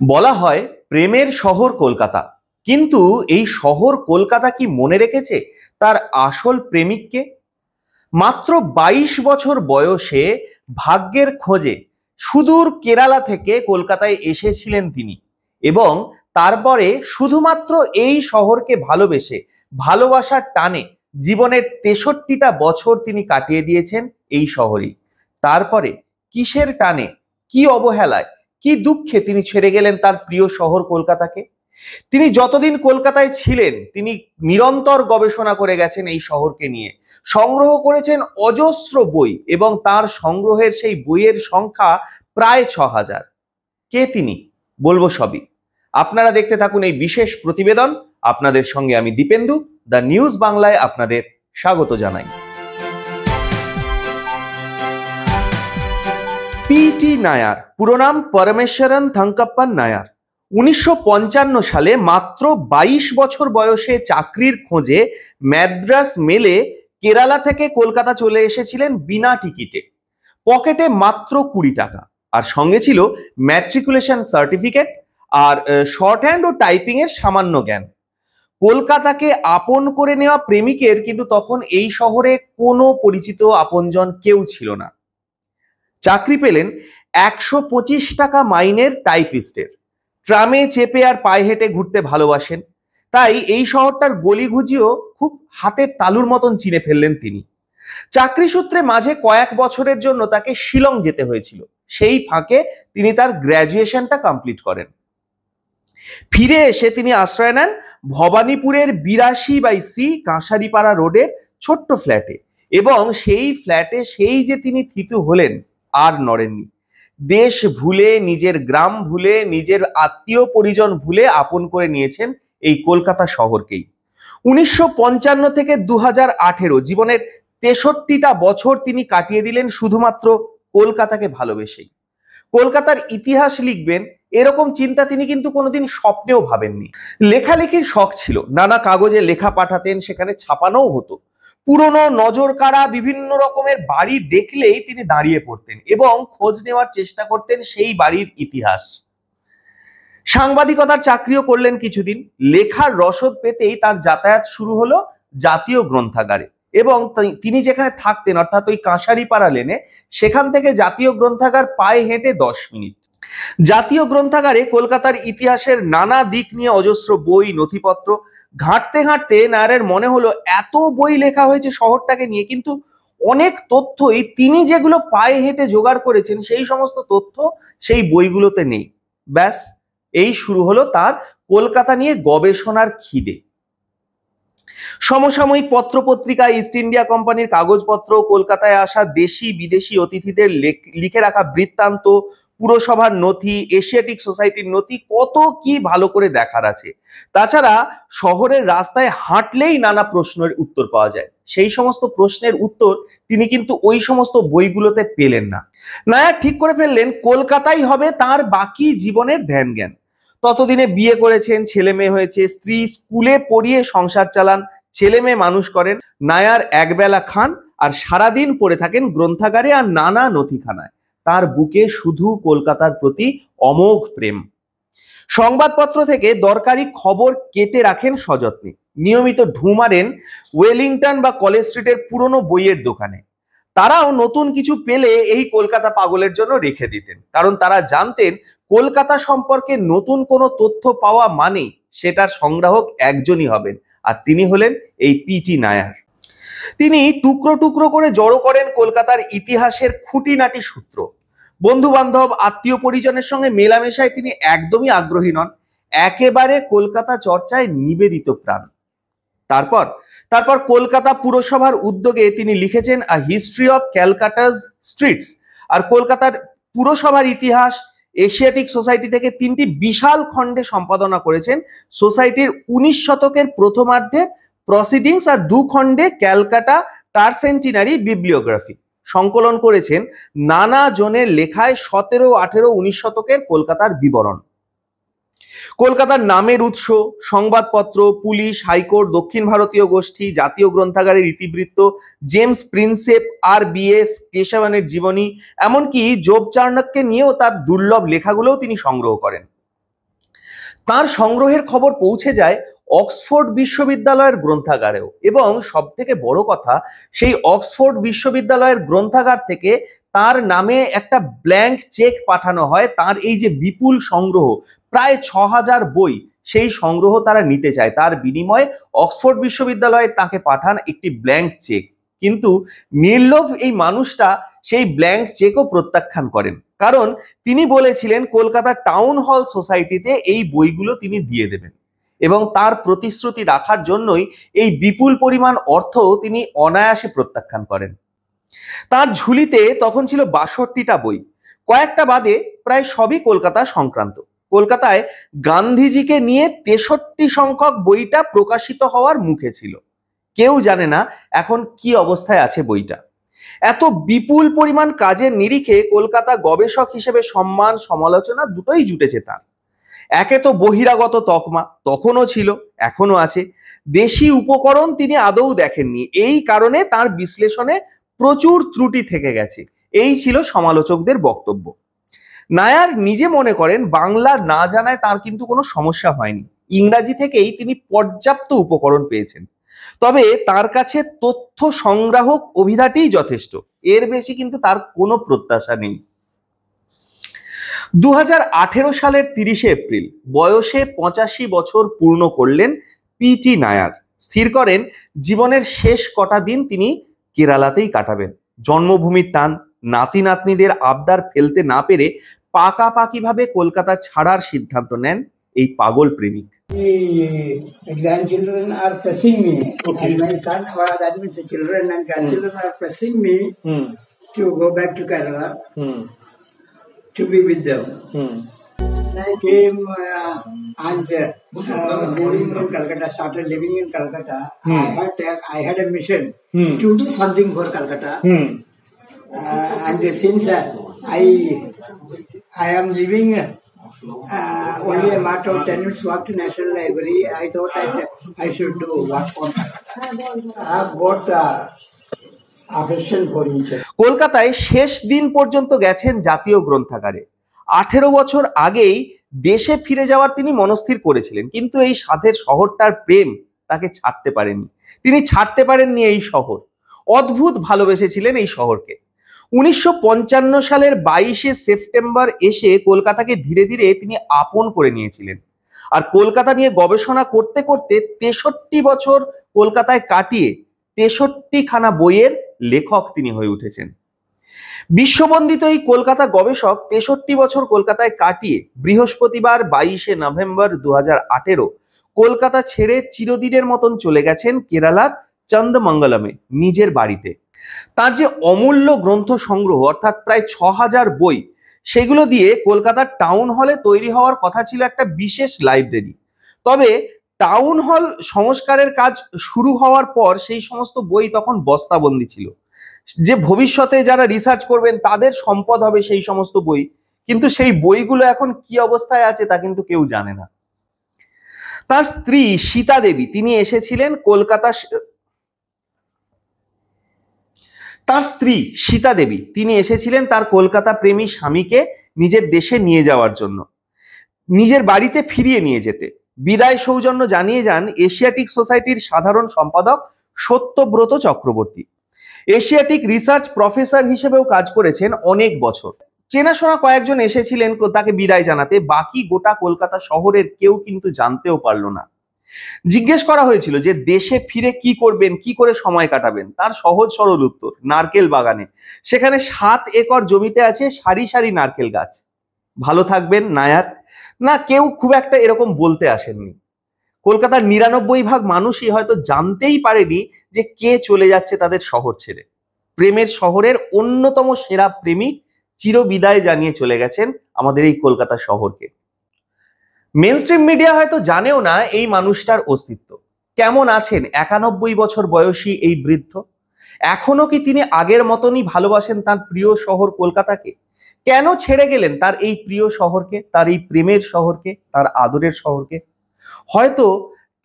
বলা হয় প্রেমের শহর কলকাতা, কিন্তু এই শহর কলকাতা কি মনে রেখেছে তার আসল প্রেমিককে? মাত্র 22 বছর বয়সে ভাগ্যের খোঁজে সুদূর কেরালা থেকে কলকাতায় এসেছিলেন তিনি, এবং তারপরে শুধুমাত্র এই শহরকে ভালোবেসে ভালোবাসার টানে জীবনের 63টা বছর তিনি কাটিয়ে দিয়েছেন এই শহরেই। তারপরে কিসের টানে, কি অবহেলায়, কি দুঃখে তিনি ছেড়ে গেলেন তার প্রিয় শহর কলকাতাকে? তিনি যতদিন কলকাতায় ছিলেন তিনি নিরন্তর গবেষণা করে গেছেন এই শহরকে নিয়ে, সংগ্রহ করেছেন অজস্র বই, এবং তার সংগ্রহের সেই বইয়ের সংখ্যা প্রায় 6000। কে তিনি? বলবো সবই। আপনারা দেখতে থাকুন এই বিশেষ প্রতিবেদন। আপনাদের সঙ্গে আমি দীপেন্দু, দ্য নিউজ বাংলায় আপনাদের স্বাগত জানাই। পি.টি. নায়ার, পুরো নাম পরমেশ্বরন থঙ্কপ্পন নায়ার। 1955 সালে মাত্র 22 বছর বয়সে চাকরির খোঁজে ম্যাদ্রাস মেলে কেরালা থেকে কলকাতা চলে এসেছিলেন বিনা টিকিটে। পকেটে মাত্র 20 টাকা, আর সঙ্গে ছিল ম্যাট্রিকুলেশন সার্টিফিকেট আর শর্ট হ্যান্ড ও টাইপিং এর সামান্য জ্ঞান। কলকাতাকে আপন করে নেওয়া প্রেমিকের কিন্তু তখন এই শহরে কোনো পরিচিত আপনজন কেউ ছিল না। চাকরি পেলেন 125 টাকা মাইনের টাইপিস্টের। ট্রামে চেপে আর পায়ে হেঁটে ঘুরতে ভালোবাসেন, তাই এই শহরটার গলিঘুজিও খুব হাতের তালুর মতন চিনে ফেললেন তিনি। চাকরি সূত্রে মাঝে কয়েক বছরের জন্য তাকে শিলং যেতে হয়েছিল। সেই ফাঁকে তিনি তার গ্র্যাজুয়েশনটা কমপ্লিট করেন। ফিরে এসে তিনি আশ্রয় নেন ভবানীপুরের 82/সি কাঁসারিপাড়া রোডের ছোট্ট ফ্ল্যাটে, এবং সেই ফ্ল্যাটে সেই যে তিনি থিতু হলেন, আর নড়েননি। দেশ ভুলে, নিজের গ্রাম ভুলে, নিজের আত্মীয় পরিজন ভুলে আপন করে নিয়েছেন এই কলকাতা শহরকেই। 1955 থেকে 2018 জীবনের 63টা বছর তিনি কাটিয়ে দিলেন শুধুমাত্র কলকাতাকে ভালোবেসেই। কলকাতার ইতিহাস লিখবেন এরকম চিন্তা তিনি কিন্তু কোনোদিন স্বপ্নেও ভাবেননি। লেখালেখির শখ ছিল, নানা কাগজে লেখা পাঠাতেন, সেখানে ছাপানোও হতো। পুরনো নজর কাড়া বিভিন্ন রকমের বাড়ি দেখলেই তিনি দাঁড়িয়ে পড়তেন এবং খোঁজ নেওয়ার চেষ্টা করতেন সেই বাড়ির ইতিহাস। সাংবাদিকতার চাকরিও করলেন কিছুদিন। লেখার রসদ পেতেই তার যাতায়াত শুরু হলো জাতীয় গ্রন্থাগারে, এবং তিনি যেখানে থাকতেন অর্থাৎ ওই কাঁসারিপাড়া লেনে, সেখান থেকে জাতীয় গ্রন্থাগার পায়ে হেঁটে 10 মিনিট। জাতীয় গ্রন্থাগারে কলকাতার ইতিহাসের নানা দিক নিয়ে অজস্র বই, নথিপত্র। ঘাঁটতে ঘাঁটতে নায়ারের মনে হলো এত বই লেখা হয়েছে শহরটাকে নিয়ে, কিন্তু অনেক তথ্যই তিনি যেগুলো পায়ে হেঁটে জোগাড় করেছেন সেই সমস্ত তথ্য সেই বইগুলোতে নেই। ব্যাস, এই শুরু হলো তার কলকাতা নিয়ে গবেষণার খিদে। সমসাময়িক পত্রপত্রিকা, ইস্ট ইন্ডিয়া কোম্পানির কাগজপত্র, কলকাতায় আসা দেশি বিদেশি অতিথিদের লিখে রাখা বৃত্তান্ত, পুরসভার নথি, এশিয়াটিক সোসাইটির নথি, কত কি ভালো করে দেখার আছে। তাছাড়া শহরের রাস্তায় হাঁটলেই নানা প্রশ্নের উত্তর পাওয়া যায়। সেই সমস্ত প্রশ্নের উত্তর তিনি কিন্তু ওই সমস্ত বইগুলোতে পেলেন না। নায়ার ঠিক করে ফেললেন কলকাতাই হবে তার বাকি জীবনের ধ্যান জ্ঞান। ততদিনে বিয়ে করেছেন, ছেলে মেয়ে হয়েছে, স্ত্রী স্কুলে পড়িয়ে সংসার চালান, ছেলে মেয়ে মানুষ করেন। নায়ার একবেলা খান আর সারাদিন পড়ে থাকেন গ্রন্থাগারে আর নানা নথিখানায়। তার বুকে শুধু কলকাতার প্রতি অমোঘ প্রেম। সংবাদপত্র থেকে দরকারি খবর কেটে রাখেন সযত্নে। নিয়মিত ঢু মারেন ওয়েলিংটন বা কলেজ স্ট্রিটের পুরনো বইয়ের দোকানে। তারাও নতুন কিছু পেলে এই কলকাতা পাগলের জন্য রেখে দিতেন, কারণ তারা জানতেন কলকাতা সম্পর্কে নতুন কোনো তথ্য পাওয়া মানেই সেটার সংগ্রাহক একজনই হবেন, আর তিনি হলেন এই পি.টি. নায়ার। তিনি টুকরো টুকরো করে জড়ো করেন কলকাতার ইতিহাসের খুঁটিনাটি সূত্র। বন্ধু বান্ধব, আত্মীয় পরিজনের সঙ্গে মেলামেশায় তিনি একদমই আগ্রহী নন, একেবারে কলকাতা চর্চায় নিবেদিত প্রাণ। তারপর কলকাতা পুরসভার উদ্যোগে তিনি লিখেছেন আ হিস্ট্রি অফ ক্যালকাটাস স্ট্রিটস, আর কলকাতার পুরসভার ইতিহাস। এশিয়াটিক সোসাইটি থেকে 3টি বিশাল খণ্ডে সম্পাদনা করেছেন সোসাইটির 19 শতকের প্রথমার্ধে প্রসিডিংস, আর 2 খণ্ডে ক্যালকাটা টারসেন্টিনারি বিবলিওগ্রাফি। সংকলন করেছেন নানা জনের লেখায় 17, 18, 19 শতকের কলকাতার বিবরণ। কলকাতার নামের উৎস, সংবাদপত্র, পুলিশ, হাইকোর্ট, দক্ষিণ ভারতীয় গোষ্ঠী, জাতীয় গ্রন্থাগারের ইতিবৃত্ত, জেমস প্রিন্সেপ, আর.বি.এস. কেশবনের জীবনী, এমনকি জোব চার্নককে নিয়েও তার দুর্লভ লেখাগুলোও তিনি সংগ্রহ করেন। তার সংগ্রহের খবর পৌঁছে যায় অক্সফোর্ড বিশ্ববিদ্যালয়ের গ্রন্থাগারেও, এবং সব থেকে বড় কথা, সেই অক্সফোর্ড বিশ্ববিদ্যালয়ের গ্রন্থাগার থেকে তার নামে একটা ব্ল্যাঙ্ক চেক পাঠানো হয়। তার এই যে বিপুল সংগ্রহ, প্রায় ৬,০০০ বই, সেই সংগ্রহ তারা নিতে চায়। তার বিনিময়ে অক্সফোর্ড বিশ্ববিদ্যালয়ে তাকে পাঠান একটি ব্ল্যাঙ্ক চেক। কিন্তু নির্লোভ এই মানুষটা সেই ব্ল্যাঙ্ক চেকও প্রত্যাখ্যান করেন, কারণ তিনি বলেছিলেন কলকাতা টাউন হল সোসাইটিতে এই বইগুলো তিনি দিয়ে দেবেন, এবং তার প্রতিশ্রুতি রাখার জন্যই এই বিপুল পরিমাণ অর্থ তিনি অনায়াসে প্রত্যাখ্যান করেন। তার ঝুলিতে তখন ছিল ৬২টা বই, কয়েকটা বাদে প্রায় সবই কলকাতা সংক্রান্ত। কলকাতায় গান্ধীজিকে নিয়ে ৬৩ সংখ্যক বইটা প্রকাশিত হওয়ার মুখে ছিল। কেউ জানে না এখন কি অবস্থায় আছে বইটা। এত বিপুল পরিমাণ কাজের নিরিখে কলকাতা গবেষক হিসেবে সম্মান সমালোচনা দুটোই জুটেছে তার। একে তো বহিরাগত তকমা তখনও ছিল, এখনো আছে। দেশি উপকরণ তিনি আদৌ দেখেননি, এই কারণে তার বিশ্লেষণে প্রচুর ত্রুটি থেকে গেছে, এই ছিল সমালোচকদের বক্তব্য। নায়ার নিজে মনে করেন বাংলা না জানায় তার কিন্তু কোনো সমস্যা হয়নি, ইংরাজি থেকেই তিনি পর্যাপ্ত উপকরণ পেয়েছেন। তবে তার কাছে তথ্য সংগ্রাহক অভিধাটিই যথেষ্ট, এর বেশি কিন্তু তার কোনো প্রত্যাশা নেই। ২০১৮ সালের ৩০শে এপ্রিল বয়সে ৮৫ বছর পূর্ণ করলেন পিটি নায়ার। স্থির করেন জীবনের শেষ কটা দিন তিনি কেরালাতেই কাটাবেন। জন্মভূমির টান, নাতি নাতনিদের আবদার ফেলতে না পেরে পাকাপাকিভাবে কলকাতা ছাড়ার সিদ্ধান্ত নেন এই পাগল প্রেমিক। Grandchildren are pressing me, and my son, that means the children and grandchildren are pressing me to go back to Kerala to be with them. I came and living in Calcutta, started living in Calcutta. I had a mission to do something for Calcutta, and since I am living only a matter of 10 minutes walk to National Library, I thought that I should do work on Calcutta. I have got affection for each other. কলকাতায় শেষ দিন পর্যন্ত গেছেন জাতীয় গ্রন্থাগারে। 18 বছর আগেই দেশে ফিরে যাওয়ার তিনি মনস্থির করেছিলেন, কিন্তু এই সাধের শহরটার প্রেম তাকে ছাড়তে পারেনি। তিনি ছাড়তে পারেননি এই শহর, অদ্ভুত ভালোবেসেছিলেন এই শহরকে। 1955 সালের 22শে সেপ্টেম্বর এসে কলকাতাকে ধীরে ধীরে তিনি আপন করে নিয়েছিলেন। আর কলকাতা নিয়ে গবেষণা করতে করতে 63 বছর কলকাতায় কাটিয়ে 63খানা বইয়ের লেখক তিনি হয়ে উঠেছেন। বিশ্ববন্দিত এই কলকাতা গবেষক 63 বছর কলকাতায় কাটিয়ে বৃহস্পতিবার 22শে নভেম্বর 2018 কলকাতা ছেড়ে চিরদিনের মতন চলে গেছেন কেরালার চন্দমঙ্গলমে নিজের বাড়িতে। তার যে অমূল্য গ্রন্থ সংগ্রহ, অর্থাৎ প্রায় ৬,০০০ বই, সেগুলো দিয়ে কলকাতার টাউন হলে তৈরি হওয়ার কথা ছিল একটা বিশেষ লাইব্রেরি। তবে টাউন হল সংস্কারের কাজ শুরু হওয়ার পর সেই সমস্ত বই তখন বস্তাবন্দি ছিল, যে ভবিষ্যতে যারা রিসার্চ করবেন তাদের সম্পদ হবে সেই সমস্ত বই, কিন্তু সেই বইগুলো এখন কি অবস্থায় আছে তা কিন্তু কেউ জানে না। তার স্ত্রী সীতা দেবী তিনি এসেছিলেন কলকাতা, তার কলকাতা প্রেমী স্বামীকে নিজের দেশে নিয়ে যাওয়ার জন্য, নিজের বাড়িতে ফিরিয়ে নিয়ে যেতে। বিদায় সৌজন্য জানিয়ে যান এশিয়াটিক সোসাইটির সাধারণ সম্পাদক Satyabrata Chakraborty. Asiatic research professor হিসেবেও কাজ করেছেন অনেক বছর। চেনাশোনা কয়েকজন এসেছিলেন তাকে বিদায় জানাতে, বাকি গোটা কলকাতা শহরের কেউ কিন্তু জানতেও পারলো না। জিজ্ঞেস করা হয়েছিল যে দেশে ফিরে কি করবেন, কি করে সময় কাটাবেন। তার সহজ সরল উত্তর, নারকেল বাগানে। সেখানে 7 একর জমিতে আছে সারি সারি নারকেল গাছ। ভালো থাকবেন নায়ার। না, কেউ খুব একটা এরকম বলতে আসেননি। কলকাতার 99% মানুষই হয়তো জানতেই পারেনি যে কে চলে যাচ্ছে তাদের শহর ছেড়ে। প্রেমের শহরের অন্যতম সেরা প্রেমিক চিরবিদায় জানিয়ে চলে গেছেন আমাদের এই কলকাতা শহরকে। মেইনস্ট্রিম মিডিয়া হয়তো জানেও না এই মানুষটার অস্তিত্ব। কেমন আছেন 91 বছর বয়সী এই বৃদ্ধ? এখনো কি তিনি আগের মতনই ভালোবাসেন তার প্রিয় শহর কলকাতাকে? কেন ছেড়ে গেলেন তার এই প্রিয় শহরকে, তার এই প্রেমের শহরকে, তার আদরের শহরকে? হয়তো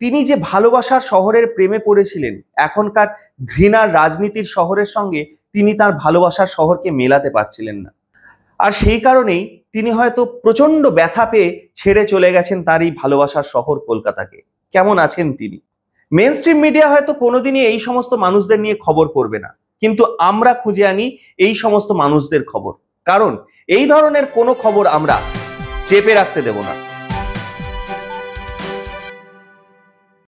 তিনি যে ভালোবাসার শহরের প্রেমে পড়েছিলেন, এখনকার ঘৃণার রাজনীতির শহরের সঙ্গে তিনি তার ভালোবাসার শহরকে মেলাতে পারছিলেন না। আর সেই কারণেই তিনি হয়তো প্রচন্ড ব্যথা পেয়ে ছেড়ে চলে গেছেন তার এই ভালোবাসার শহর কলকাতাকে। কেমন আছেন তিনি? মেইন স্ট্রিম মিডিয়া হয়তো কোনোদিনই এই সমস্ত মানুষদের নিয়ে খবর করবে না, কিন্তু আমরা খুঁজে আনি এই সমস্ত মানুষদের খবর, কারণ এই ধরনের কোনো খবর আমরা চেপে রাখতে দেব না।